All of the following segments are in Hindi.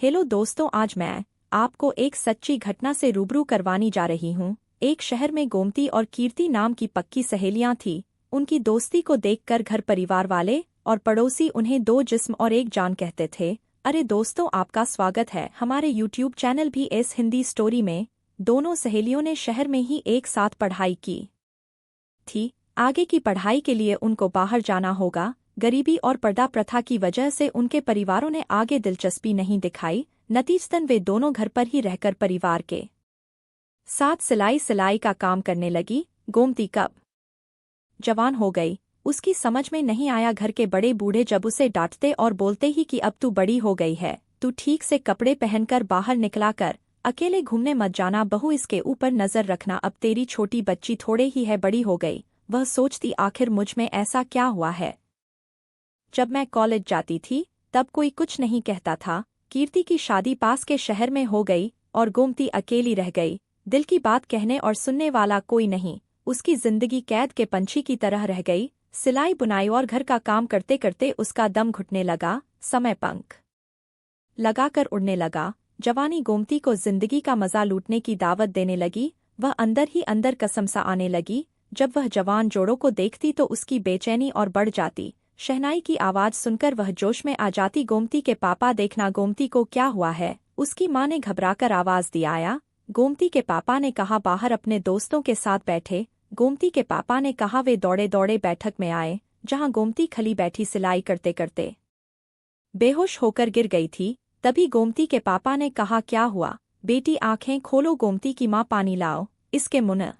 हेलो दोस्तों, आज मैं आपको एक सच्ची घटना से रूबरू करवानी जा रही हूँ। एक शहर में गोमती और कीर्ति नाम की पक्की सहेलियां थीं। उनकी दोस्ती को देखकर घर परिवार वाले और पड़ोसी उन्हें दो जिस्म और एक जान कहते थे। अरे दोस्तों, आपका स्वागत है हमारे यूट्यूब चैनल भी एस हिंदी स्टोरी में। दोनों सहेलियों ने शहर में ही एक साथ पढ़ाई की थी। आगे की पढ़ाई के लिए उनको बाहर जाना होगा। गरीबी और पर्दा प्रथा की वजह से उनके परिवारों ने आगे दिलचस्पी नहीं दिखाई। नतीजतन वे दोनों घर पर ही रहकर परिवार के साथ सिलाई का काम करने लगी। गोमती कब जवान हो गई, उसकी समझ में नहीं आया। घर के बड़े बूढ़े जब उसे डांटते और बोलते ही कि अब तू बड़ी हो गई है, तू ठीक से कपड़े पहनकर बाहर निकला कर, अकेले घूमने मत जाना, बहू इसके ऊपर नजर रखना, अब तेरी छोटी बच्ची थोड़े ही है बड़ी हो गई। वह सोचती, आखिर मुझ में ऐसा क्या हुआ है। जब मैं कॉलेज जाती थी तब कोई कुछ नहीं कहता था। कीर्ति की शादी पास के शहर में हो गई और गोमती अकेली रह गई। दिल की बात कहने और सुनने वाला कोई नहीं। उसकी जिंदगी कैद के पंछी की तरह रह गई। सिलाई बुनाई और घर का काम करते करते उसका दम घुटने लगा। समय पंख लगाकर उड़ने लगा। जवानी गोमती को जिंदगी का मजा लूटने की दावत देने लगी। वह अंदर ही अंदर कसम सा आने लगी। जब वह जवान जोड़ों को देखती तो उसकी बेचैनी और बढ़ जाती। शहनाई की आवाज सुनकर वह जोश में आ जाती। गोमती के पापा, देखना गोमती को क्या हुआ है। उसकी माँ ने घबराकर आवाज दी, आया। गोमती के पापा ने कहा, बाहर अपने दोस्तों के साथ बैठे। गोमती के पापा ने कहा। वे दौड़े दौड़े बैठक में आए, जहां गोमती खली बैठी सिलाई करते करते बेहोश होकर गिर गई थी। तभी गोमती के पापा ने कहा, क्या हुआ बेटी, आंखें खोलो। गोमती की माँ, पानी लाओ, इसके मुंह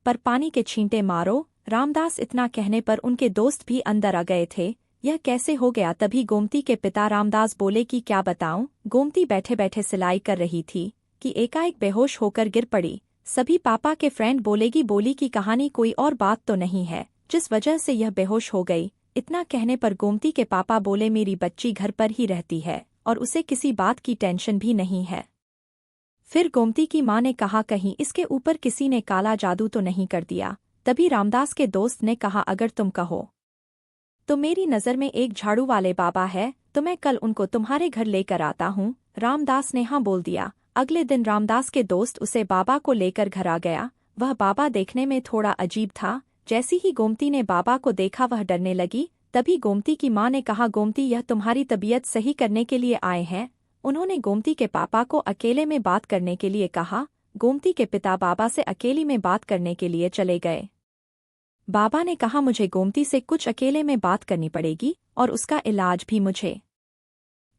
पर पानी के छींटे मारो। रामदास इतना कहने पर उनके दोस्त भी अंदर आ गए थे। यह कैसे हो गया। तभी गोमती के पिता रामदास बोले कि क्या बताऊं। गोमती बैठे बैठे सिलाई कर रही थी कि एकाएक बेहोश होकर गिर पड़ी। सभी पापा के फ्रेंड बोली की कहानी कोई और बात तो नहीं है जिस वजह से यह बेहोश हो गई। इतना कहने पर गोमती के पापा बोले, मेरी बच्ची घर पर ही रहती है और उसे किसी बात की टेंशन भी नहीं है। फिर गोमती की माँ ने कहा, कहीं इसके ऊपर किसी ने काला जादू तो नहीं कर दिया। तभी रामदास के दोस्त ने कहा, अगर तुम कहो तो मेरी नज़र में एक झाड़ू वाले बाबा है, तो मैं कल उनको तुम्हारे घर लेकर आता हूँ। रामदास ने हाँ बोल दिया। अगले दिन रामदास के दोस्त उसे बाबा को लेकर घर आ गया। वह बाबा देखने में थोड़ा अजीब था। जैसी ही गोमती ने बाबा को देखा वह डरने लगी। तभी गोमती की माँ ने कहा, गोमती यह तुम्हारी तबीयत सही करने के लिए आए हैं। उन्होंने गोमती के पापा को अकेले में बात करने के लिए कहा। गोमती के पिता बाबा से अकेली में बात करने के लिए चले गए। बाबा ने कहा, मुझे गोमती से कुछ अकेले में बात करनी पड़ेगी और उसका इलाज भी मुझे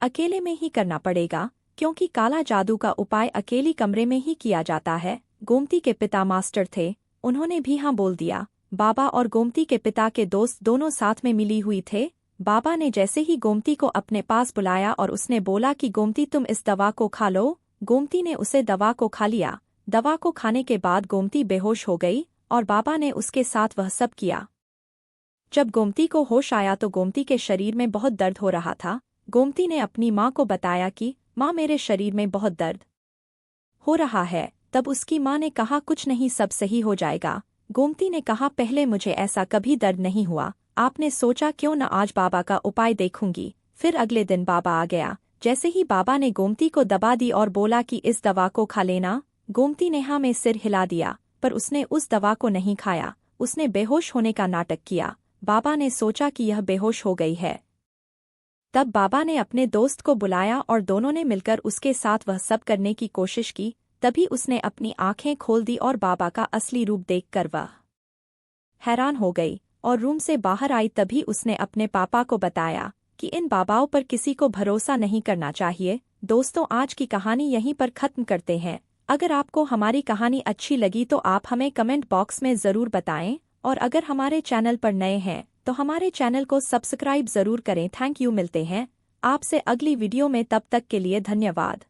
अकेले में ही करना पड़ेगा, क्योंकि काला जादू का उपाय अकेली कमरे में ही किया जाता है। गोमती के पिता मास्टर थे, उन्होंने भी हाँ बोल दिया। बाबा और गोमती के पिता के दोस्त दोनों साथ में मिली हुई थे। बाबा ने जैसे ही गोमती को अपने पास बुलाया और उसने बोला कि गोमती तुम इस दवा को खा लो। गोमती ने उसे दवा को खा लिया। दवा को खाने के बाद गोमती बेहोश हो गई और बाबा ने उसके साथ वह सब किया। जब गोमती को होश आया तो गोमती के शरीर में बहुत दर्द हो रहा था। गोमती ने अपनी माँ को बताया कि माँ, मेरे शरीर में बहुत दर्द हो रहा है। तब उसकी माँ ने कहा, कुछ नहीं, सब सही हो जाएगा। गोमती ने कहा, पहले मुझे ऐसा कभी दर्द नहीं हुआ। आपने सोचा क्यों न आज बाबा का उपाय देखूंगी। फिर अगले दिन बाबा आ गया। जैसे ही बाबा ने गोमती को दबा दी और बोला कि इस दवा को खा लेना, गोमती ने हाँ में सिर हिला दिया, पर उसने उस दवा को नहीं खाया। उसने बेहोश होने का नाटक किया। बाबा ने सोचा कि यह बेहोश हो गई है। तब बाबा ने अपने दोस्त को बुलाया और दोनों ने मिलकर उसके साथ वह सब करने की कोशिश की। तभी उसने अपनी आंखें खोल दी और बाबा का असली रूप देखकर वह हैरान हो गई और रूम से बाहर आई। तभी उसने अपने पापा को बताया कि इन बाबाओं पर किसी को भरोसा नहीं करना चाहिए। दोस्तों, आज की कहानी यहीं पर खत्म करते हैं। अगर आपको हमारी कहानी अच्छी लगी तो आप हमें कमेंट बॉक्स में ज़रूर बताएं, और अगर हमारे चैनल पर नए हैं तो हमारे चैनल को सब्सक्राइब ज़रूर करें। Thank you. मिलते हैं आपसे अगली वीडियो में, तब तक के लिए धन्यवाद।